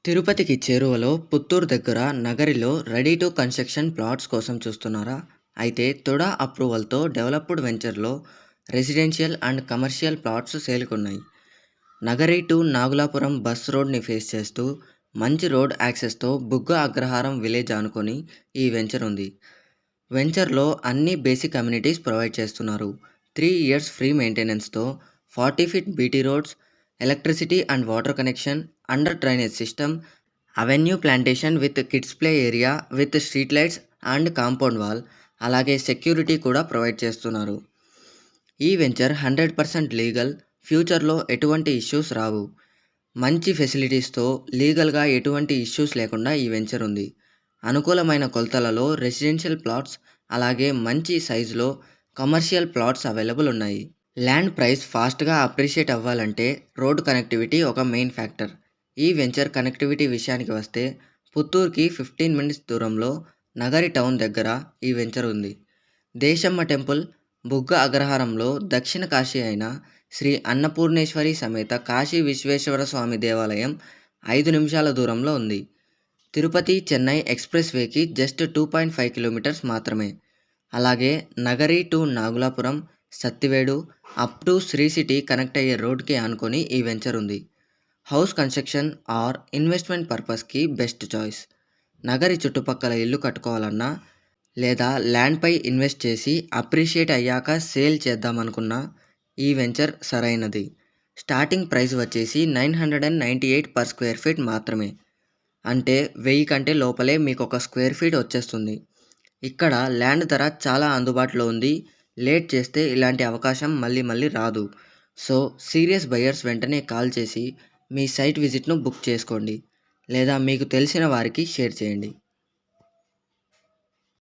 తిరుపతికి చేరువలో పుత్తూరు దగ్గర నగరిలో రెడీ టు కన్‌స్ట్రక్షన్ ప్లాట్స్ కోసం చూస్తున్నారా? అయితే తుడా అప్రూవల్‌తో డెవలప్డ్ వెంచర్‌లో రెసిడెన్షియల్ అండ్ కమర్షియల్ ప్లాట్స్ సేల్‌కున్నాయి. నగరి టు నాగులాపురం బస్ రోడ్‌ని ఫేస్ చేస్తూ మంచి రోడ్ యాక్సెస్‌తో బుగ్గ అగ్రహారం విలేజ్ ఆనుకొని ఈ వెంచర్ ఉంది. వెంచర్‌లో అన్ని బేసిక్ అమ్యూనిటీస్ ప్రొవైడ్ చేస్తున్నారు. 3 ఇయర్స్ ఫ్రీ మెయింటెనెన్స్‌తో 40 feet BT roads, electricity and water connection, under drainage system, avenue plantation with kids play area with street lights and compound wall, అలాగే సెక్యూరిటీ కూడా ప్రొవైడ్ చేస్తున్నారు. ఈ వెంచర్ 100% లీగల్. ఫ్యూచర్‌లో ఎటువంటి issues రావు. మంచి ఫెసిలిటీస్‌తో లీగల్‌గా ఎటువంటి ఇష్యూస్ లేకుండా ఈ వెంచర్ ఉంది. అనుకూలమైన కొలతలలో రెసిడెన్షియల్ ప్లాట్స్, అలాగే మంచి సైజులో కమర్షియల్ ప్లాట్స్ అవైలబుల్ ఉన్నాయి. ల్యాండ్ ప్రైస్ ఫాస్ట్‌గా అప్రిషియేట్ అవ్వాలంటే రోడ్ కనెక్టివిటీ ఒక మెయిన్ ఫ్యాక్టర్. ఈ వెంచర్ కనెక్టివిటీ విషయానికి వస్తే పుత్తూరుకి 15 మినిట్స్ దూరంలో నగరి టౌన్ దగ్గర ఈ వెంచర్ ఉంది. దేశమ్మ టెంపుల్, బుగ్గ అగ్రహారంలో దక్షిణ కాశీ అయిన శ్రీ అన్నపూర్ణేశ్వరి సమేత కాశీ విశ్వేశ్వర స్వామి దేవాలయం 5 నిమిషాల దూరంలో ఉంది. తిరుపతి చెన్నై ఎక్స్‌ప్రెస్ వేకి జస్ట్ 2.5 కిలోమీటర్స్ మాత్రమే. అలాగే Nagari to Nagulapuram, Sattivedu up to Sri city connect అయ్యే రోడ్‌కి ఆనుకొని ఈ వెంచర్ ఉంది. హౌస్ కన్‌స్ట్రక్షన్ ఆర్ ఇన్వెస్ట్‌మెంట్ పర్పస్‌కి బెస్ట్ చాయిస్. నగరి చుట్టుపక్కల ఇల్లు కట్టుకోవాలన్నా, లేదా ల్యాండ్‌పై ఇన్వెస్ట్ చేసి అప్రిషియేట్ అయ్యాక సేల్ చేద్దామనుకున్నా ఈ వెంచర్ సరైనది. స్టార్టింగ్ ప్రైస్ వచ్చేసి 998 పర్ స్క్వేర్ ఫీట్ మాత్రమే. అంటే 1000 కంటే లోపలే మీకొక స్క్వేర్ ఫీట్ వచ్చేస్తుంది. ఇక్కడ ల్యాండ్ ధర చాలా అందుబాటులో ఉంది. లేట్ చేస్తే ఇలాంటి అవకాశం మళ్ళీ మళ్ళీ రాదు. సో సీరియస్ బయర్స్ వెంటనే కాల్ చేసి మీ సైట్ విజిట్‌ను బుక్ చేసుకోండి. లేదా మీకు తెలిసిన వారికి షేర్ చేయండి.